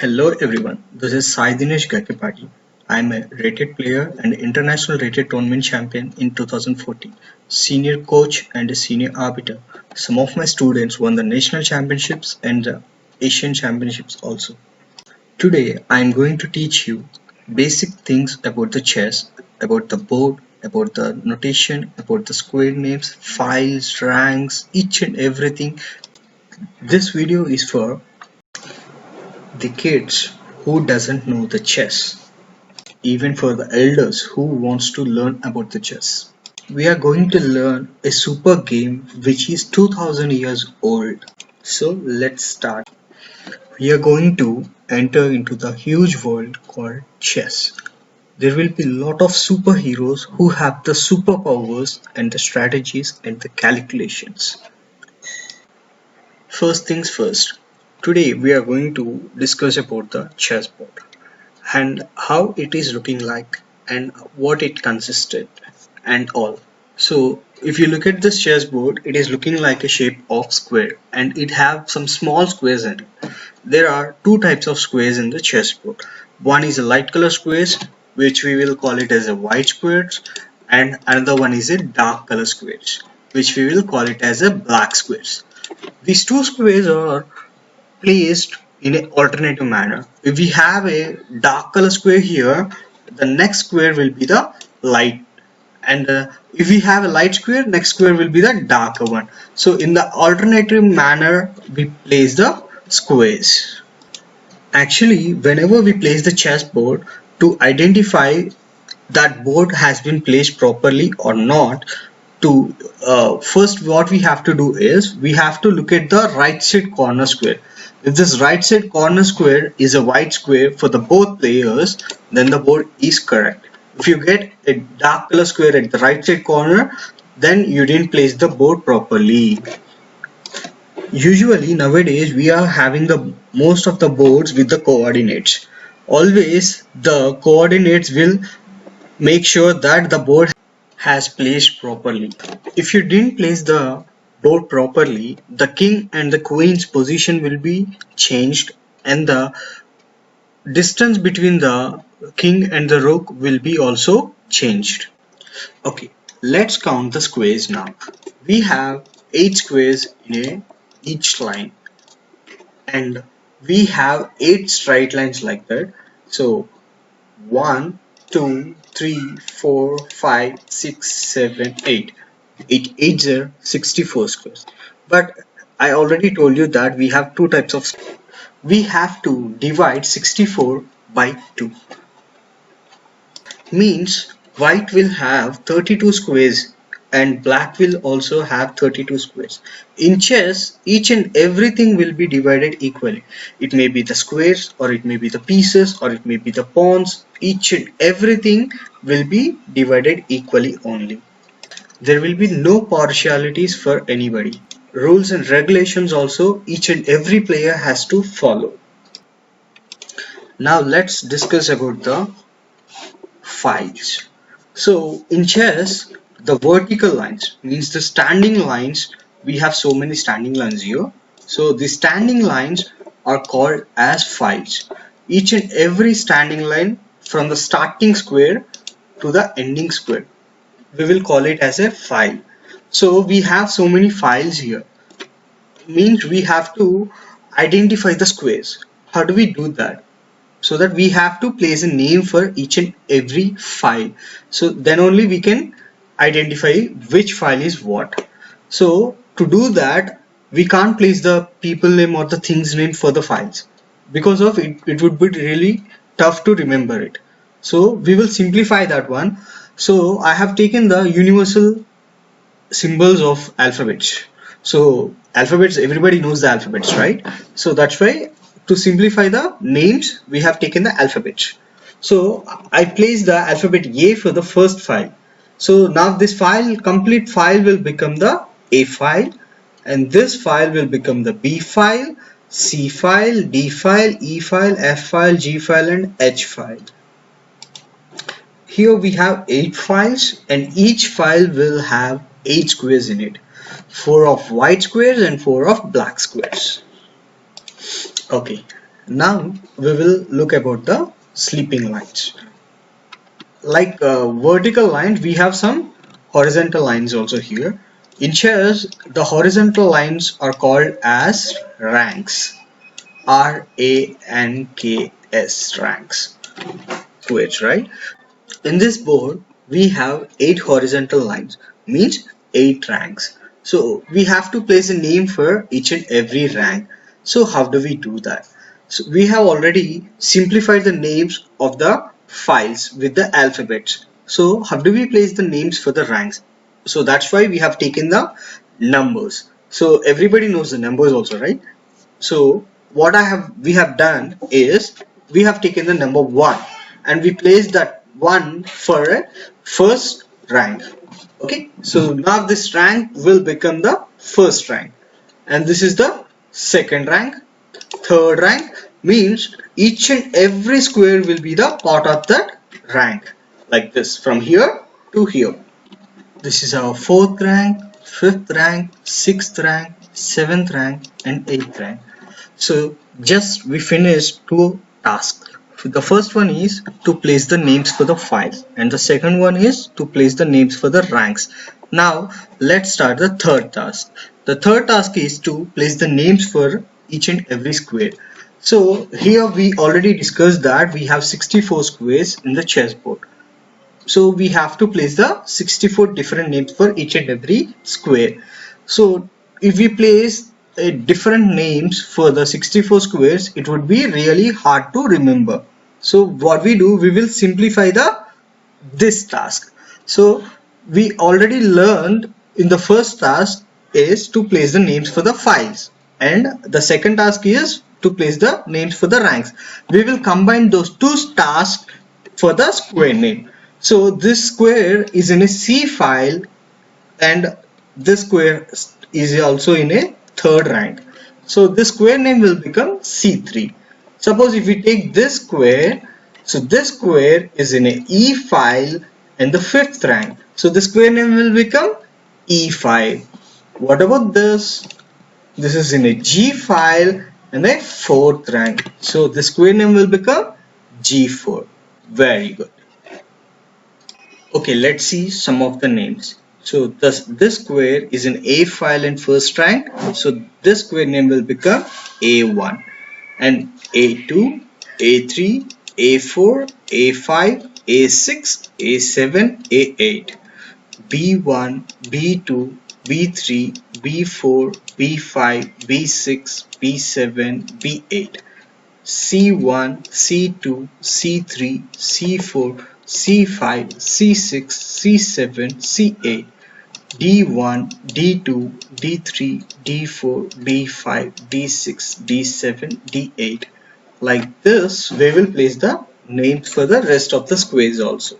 Hello everyone, this is Sai Dinesh Gakipati. I am a rated player and international rated tournament champion in 2014, senior coach and a senior arbiter. Some of my students won the national championships and the Asian championships also. Today I am going to teach you basic things about the chess, about the board, about the notation, about the square names, files, ranks, each and everything. This video is for the kids who doesn't know the chess, even for the elders who wants to learn about the chess. We are going to learn a super game which is 2000 years old. So let's start. We are going to enter into the huge world called chess. There will be a lot of superheroes who have the superpowers and the strategies and the calculations. First things first. Today we are going to discuss about the chessboard and how it is looking like and what it consisted and all. So if you look at this chessboard, it is looking like a shape of square and it have some small squares in it. There are two types of squares in the chessboard. One is a light color squares, which we will call it as a white squares, and another one is a dark color squares, which we will call it as a black squares. These two squares are placed in an alternative manner. If we have a dark color square here, the next square will be the light, and if we have a light square, next square will be the darker one. So in the alternative manner we place the squares. Actually, whenever we place the chessboard, to identify that board has been placed properly or not, to first what we have to do is we have to look at the right side corner square. If this right side corner square is a white square for the both players, then the board is correct. If you get a dark color square at the right side corner, then you didn't place the board properly. Usually nowadays we are having the most of the boards with the coordinates. Always the coordinates will make sure that the board has placed properly. If you didn't place the board properly, the king and the queen's position will be changed and the distance between the king and the rook will be also changed. Okay, let's count the squares now. We have 8 squares in each line and we have 8 straight lines like that. So 1, 2, 3, 4, 5, 6, 7, 8. 8 8s are 64 squares. But I already told you that we have two types of squares. We have to divide 64 by 2. Means white will have 32 squares and black will also have 32 squares. In chess, each and everything will be divided equally. It may be the squares, or it may be the pieces, or it may be the pawns. Each and everything will be divided equally only. There will be no partialities for anybody. Rules and regulations also each and every player has to follow. Now let's discuss about the files. So in chess, the vertical lines means the standing lines. We have so many standing lines here. So the standing lines are called as files. Each and every standing line from the starting square to the ending square, we will call it as a file. So we have so many files here. Means we have to identify the squares. How do we do that? So that we have to place a name for each and every file, so then only we can identify which file is what. So to do that, we can't place the people name or the things name for the files, because of it would be really tough to remember it. So we will simplify that one. So I have taken the universal symbols of alphabets. So alphabets, everybody knows the alphabets, right? So that's why to simplify the names, we have taken the alphabets. So I place the alphabet A for the first file. So now this file, complete file will become the A file, and this file will become the B file, C file, D file, E file, F file, G file, and H file. Here we have 8 files, and each file will have 8 squares in it. 4 of white squares and 4 of black squares. Okay, Now we will look about the sleeping lines. Like vertical lines, we have some horizontal lines also here. In chess, the horizontal lines are called as ranks. RANKS, ranks. Squares, right? In this board, we have 8 horizontal lines, means 8 ranks. So we have to place a name for each and every rank. So how do we do that? So we have already simplified the names of the files with the alphabets. So how do we place the names for the ranks? So that's why we have taken the numbers. So everybody knows the numbers also, right? So what we have done is we have taken the number 1 and we placed that 1 for a first rank. Okay, so now this rank will become the first rank, and this is the second rank, third rank, means each and every square will be the part of that rank, like this from here to here. This is our fourth rank, fifth rank, sixth rank, seventh rank, and eighth rank. So just we finished two tasks. The first one is to place the names for the files, and the second one is to place the names for the ranks. Now let's start the third task. The third task is to place the names for each and every square. So here we already discussed that we have 64 squares in the chessboard. So we have to place the 64 different names for each and every square. So if we place different names for the 64 squares, it would be really hard to remember. So what we do, we will simplify this task. So we already learned in the first task is to place the names for the files, and the second task is to place the names for the ranks. We will combine those two tasks for the square name. So this square is in a C file, and this square is also in a third rank. So this square name will become C3. Suppose if we take this square, so this square is in a E file and the fifth rank. So the square name will become E5. What about this? This is in a G file and a fourth rank. So the square name will become G4. Very good. Okay, let's see some of the names. So this square is an A file in first rank. So this square name will become A1, and A2, A3, A4, A5, A6, A7, A8, B1, B2, B3, B4, B5, B6, B7, B8. C1, C2, C3, C4, C5, C6, C7, C8, D1, D2, D3, D4, D5, D6, D7, D8. Like this, we will place the names for the rest of the squares also.